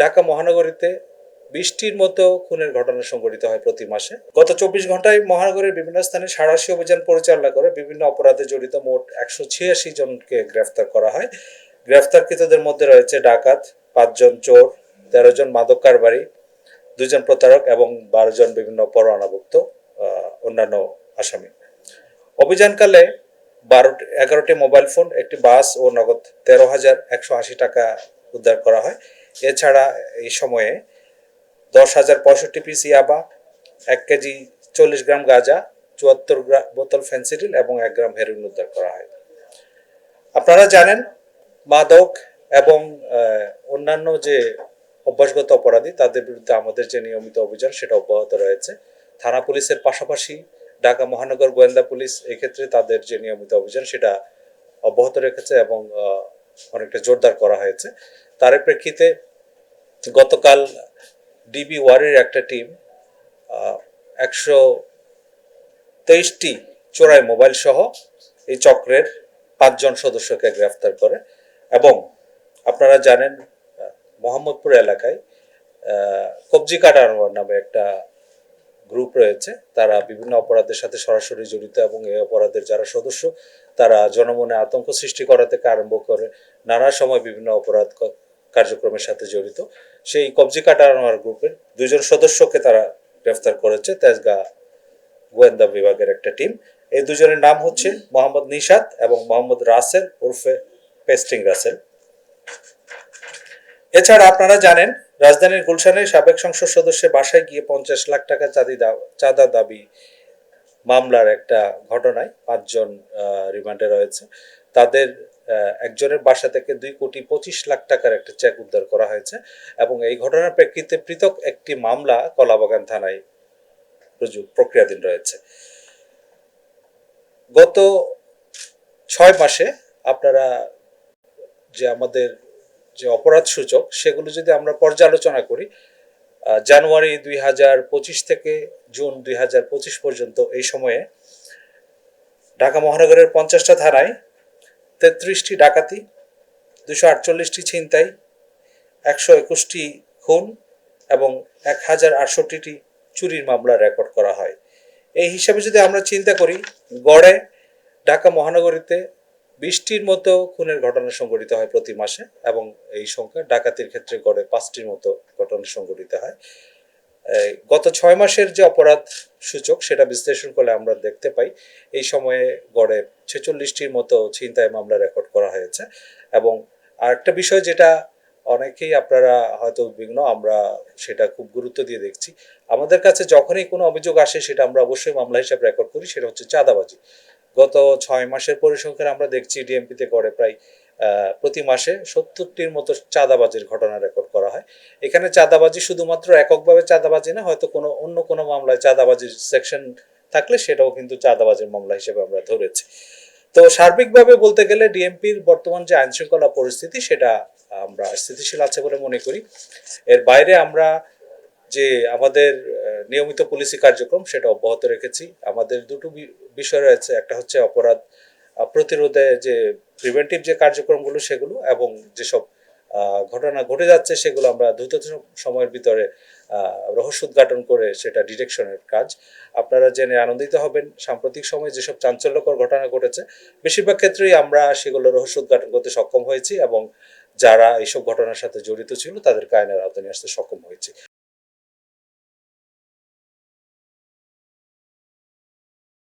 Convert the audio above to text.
ঢাকা মহানগরীতে ২০টির মতো খুনের ঘটনা সংঘটিত হয় প্রতি মাসে। গত ২৪ ঘন্টায় মহানগরীর বিভিন্ন স্থানে সাঁড়াশি অভিযান পরিচালনা করে বিভিন্ন অপরাধে জড়িত মোট ১৮৬ জনকে গ্রেফতার করা হয়। গ্রেফতারকৃতদের মধ্যে রয়েছে ডাকাত, ৫ জন চোর, ১৩ জন মাদক কারবারি, ২ জন প্রতারক এবং ১২ জন বিভিন্ন পরোয়ানাভুক্ত অন্যান্য আসামি। অভিযানকালে ১১টি মোবাইল ফোন, একটি বাস ও নগদ ১৩,১৮০ টাকা উদ্ধার করা হয়। এছাড়া এই সময়ে ১০,০৬৫ পিস ইয়াবা, ১ কেজি ৪০ গ্রাম গাঁজা, ৭৪ বোতল ফেন্সিডিল এবং ১ গ্রাম হেরোইন উদ্ধার করা হয়। আপনারা জানেন, মাদক এবং অন্যান্য যে অভ্যাসগত অপরাধী তাদের বিরুদ্ধে আমাদের যে নিয়মিত অভিযান সেটা অব্যাহত রয়েছে। থানা পুলিশের পাশাপাশি ঢাকা মহানগর গোয়েন্দা পুলিশ এক্ষেত্রে তাদের যে নিয়মিত অভিযান সেটা অব্যাহত রেখেছে এবং অনেকটা জোরদার করা হয়েছে। তার প্রেক্ষিতে গতকাল ডিবি ওয়ারের একটা টিম ১২৩টি চোরাই মোবাইল সহ এই চক্রের ৫ জন সদস্যকে গ্রেফতার করে এবং আপনারা জানেন মোহাম্মদপুর এলাকায় কবজি কাটা আনোয়ার নামে একটা গ্রুপ রয়েছে। তারা বিভিন্ন অপরাধের সাথে সরাসরি জড়িত এবং এই অপরাধের যারা সদস্য তারা জনমনে আতঙ্ক সৃষ্টি করা থেকে আরম্ভ করে নানা সময় বিভিন্ন অপরাধ কার্যক্রমের সাথে জড়িত। সেই কবজি কাটা আনোয়ার গ্রুপের ২ জন সদস্যকে তারা গ্রেফতার করেছে তেজগাঁ গোয়েন্দা বিভাগের একটা টিম। এই দুজনের নাম হচ্ছে মোহাম্মদ নিশাত এবং মোহাম্মদ রাসেল ওরফে পেস্টিং রাসেল। এছাড়া আপনারা জানেন, রাজধানীর গুলশানের সাবেক সংসদ সদস্যের বাসায় গিয়ে ৫০ লাখ টাকা চাঁদা দাবি মামলার একটা ঘটনায় ৫ জন রিমান্ডে রয়েছে। তাদের একজনের বাসা থেকে ২,২৫,০০,০০০ টাকার একটা চেক উদ্ধার করা হয়েছে এবং এই ঘটনার প্রেক্ষিতে পৃথক একটি মামলা কলাবাগান থানায় প্রক্রিয়াধীন রয়েছে। গত ৬ মাসে আপনারা যে আমাদের যে অপরাধ সূচক সেগুলো যদি আমরা পর্যালোচনা করি, জানুয়ারি ২০২৫ থেকে জুন ২০২৫ পর্যন্ত এই সময়ে ঢাকা মহানগরের ৫০টা থানায় ৩৩টি ডাকাতি, ২৪৮টি ছিনতাই, ১২১টি খুন এবং ১,০৬৮টি চুরির মামলা রেকর্ড করা হয়। এই হিসাবে যদি আমরা চিন্তা করি, গড়ে ঢাকা মহানগরীতে ২০টির মতো খুনের ঘটনা সংঘটিত হয় প্রতি মাসে এবং এই সংখ্যা ডাকাতির ক্ষেত্রে গড়ে ৫টির মতো ঘটনা সংঘটিত হয়। গত ৬ মাসের যে অপরাধ সূচক সেটা বিশ্লেষণ করলে আমরা দেখতে পাই এই সময়ে গড়ে ৪৬টির মতো ছিনতাই মামলা রেকর্ড করা হয়েছে। এবং আরেকটা বিষয় যেটা অনেকেই আপনারা হয়তো উদ্বিগ্ন, আমরা সেটা খুব গুরুত্ব দিয়ে দেখছি। আমাদের কাছে যখনই কোনো অভিযোগ আসে সেটা আমরা অবশ্যই মামলা হিসাবে রেকর্ড করি, সেটা হচ্ছে চাঁদাবাজি। গত ৬ মাসের পরিসংখ্যান আমরা দেখছি ডিএমপিতে গড়ে প্রায় প্রতি মাসে ৭০টির মতো চাঁদাবাজির ঘটনা রেকর্ড করা হয়। এখানে চাঁদাবাজি শুধুমাত্র এককভাবে চাঁদাবাজি না, হয়তো অন্য কোনো মামলায় চাঁদাবাজির সেকশন থাকলে সেটাও কিন্তু চাঁদাবাজির মামলা হিসেবে আমরা ধরেছি। তো সার্বিকভাবে বলতে গেলে ডিএমপির বর্তমান যে আইন শৃঙ্খলা পরিস্থিতি সেটা আমরা স্থিতিশীল আছে বলে মনে করি। এর বাইরে আমরা যে আমাদের নিয়মিত পুলিশি কার্যক্রম সেটা অব্যাহত রেখেছি। আমাদের দুটো বিষয় রয়েছে, একটা হচ্ছে অপরাধ প্রতিরোধে যে প্রিভেন্টিভ যে কার্যক্রমগুলো সেগুলো, এবং যেসব ঘটনা ঘটে যাচ্ছে সেগুলো আমরা দ্রুত সময়ের ভিতরে রহস্য উদ্ঘাটন করে সেটা ডিটেকশনের কাজ। আপনারা জেনে আনন্দিত হবেন, সাম্প্রতিক সময়ে যেসব চাঞ্চল্যকর ঘটনা ঘটেছে বেশিরভাগ ক্ষেত্রেই আমরা সেগুলো রহস্য উদ্ঘাটন করতে সক্ষম হয়েছি এবং যারা এইসব ঘটনার সাথে জড়িত ছিল তাদেরকে আইনের আওতায় নিয়ে আসতে সক্ষম হয়েছি।